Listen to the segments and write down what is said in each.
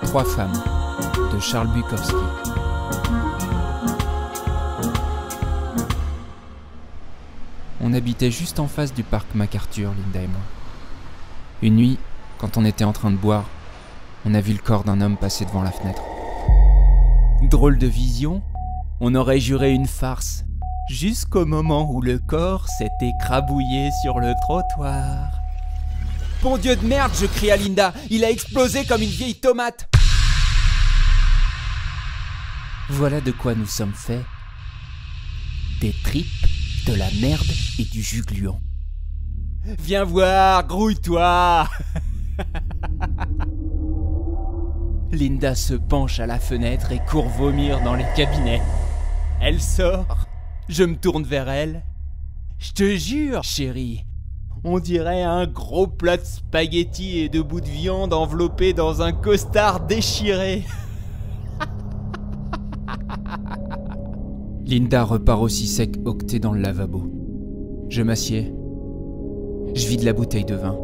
Trois femmes de Charles Bukowski. On habitait juste en face du parc MacArthur, Linda et moi. Une nuit, quand on était en train de boire, on a vu le corps d'un homme passer devant la fenêtre. Drôle de vision, on aurait juré une farce, jusqu'au moment où le corps s'est écrabouillé sur le trottoir. Bon Dieu de merde, je crie à Linda, il a explosé comme une vieille tomate. Voilà de quoi nous sommes faits. Des tripes, de la merde et du jus gluant. Viens voir, grouille-toi. Linda se penche à la fenêtre et court vomir dans les cabinets. Elle sort, je me tourne vers elle. Je te jure, chérie, on dirait un gros plat de spaghettis et de bouts de viande enveloppés dans un costard déchiré. Linda repart aussi sec octée dans le lavabo. Je m'assieds. Je vide la bouteille de vin.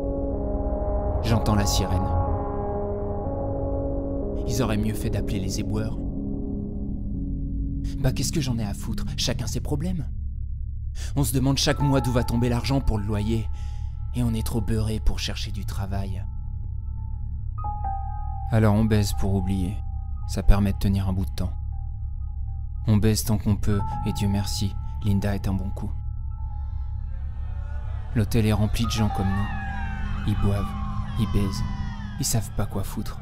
J'entends la sirène. Ils auraient mieux fait d'appeler les éboueurs. Bah qu'est-ce que j'en ai à foutre? Chacun ses problèmes. On se demande chaque mois d'où va tomber l'argent pour le loyer. Et on est trop beurré pour chercher du travail. Alors on baise pour oublier. Ça permet de tenir un bout de temps. On baise tant qu'on peut, et Dieu merci, Linda est un bon coup. L'hôtel est rempli de gens comme nous. Ils boivent, ils baisent, ils savent pas quoi foutre.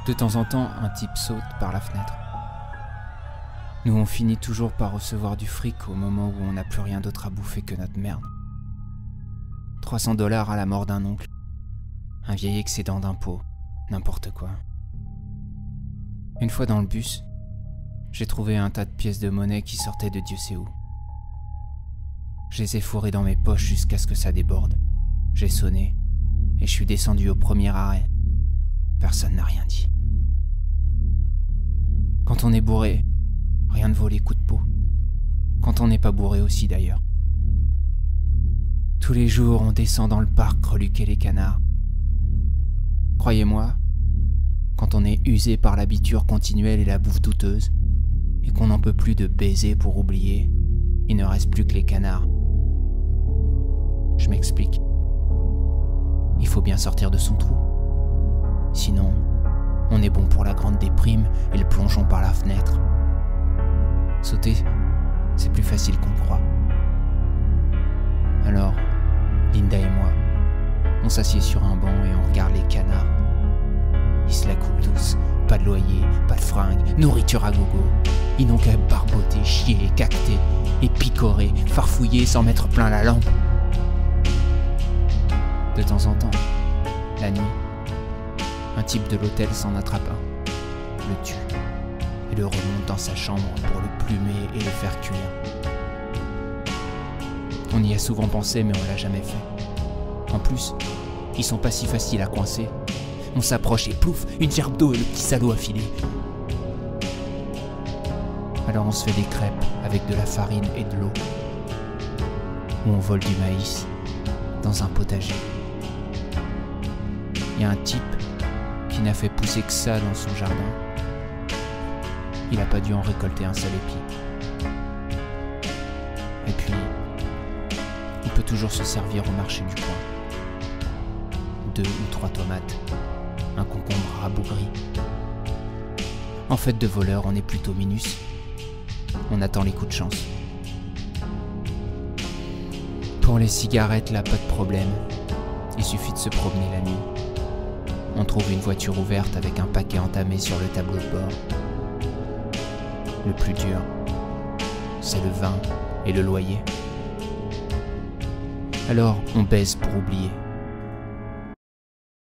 De temps en temps, un type saute par la fenêtre. Nous, on finit toujours par recevoir du fric au moment où on n'a plus rien d'autre à bouffer que notre merde. 300 $ à la mort d'un oncle. Un vieil excédent d'impôts, n'importe quoi. Une fois dans le bus, j'ai trouvé un tas de pièces de monnaie qui sortaient de Dieu sait où. Je les ai fourrées dans mes poches jusqu'à ce que ça déborde. J'ai sonné et je suis descendu au premier arrêt. Personne n'a rien dit. Quand on est bourré, rien ne vaut les coups de peau. Quand on n'est pas bourré aussi d'ailleurs. Tous les jours, on descend dans le parc reluquer les canards. Croyez-moi, quand on est usé par l'habitude continuelle et la bouffe douteuse, et qu'on n'en peut plus de baiser pour oublier, il ne reste plus que les canards. Je m'explique. Il faut bien sortir de son trou. Sinon, on est bon pour la grande déprime et le plongeon par la fenêtre. Sauter, c'est plus facile qu'on croit. Alors, Linda et moi, on s'assied sur un banc et on regarde les canards. Ils se la coulent tous, pas de loyer, pas de fringues, nourriture à gogo. Ils n'ont qu'à barboter, chier, cacter et picorer, farfouiller sans mettre plein la lampe. De temps en temps, la nuit, un type de l'hôtel s'en attrape un, le tue et le remonte dans sa chambre pour le plumer et le faire cuire. On y a souvent pensé mais on l'a jamais fait. En plus, ils sont pas si faciles à coincer. On s'approche et plouf, une gerbe d'eau et le petit salaud a filé. Alors on se fait des crêpes avec de la farine et de l'eau. Ou on vole du maïs dans un potager. Il y a un type qui n'a fait pousser que ça dans son jardin. Il n'a pas dû en récolter un seul épi. Et puis, on peut toujours se servir au marché du coin. 2 ou 3 tomates, un concombre rabougri. En fait de voleur, on est plutôt minus. On attend les coups de chance. Pour les cigarettes, là, pas de problème. Il suffit de se promener la nuit. On trouve une voiture ouverte avec un paquet entamé sur le tableau de bord. Le plus dur, c'est le vin et le loyer. Alors, on baise pour oublier.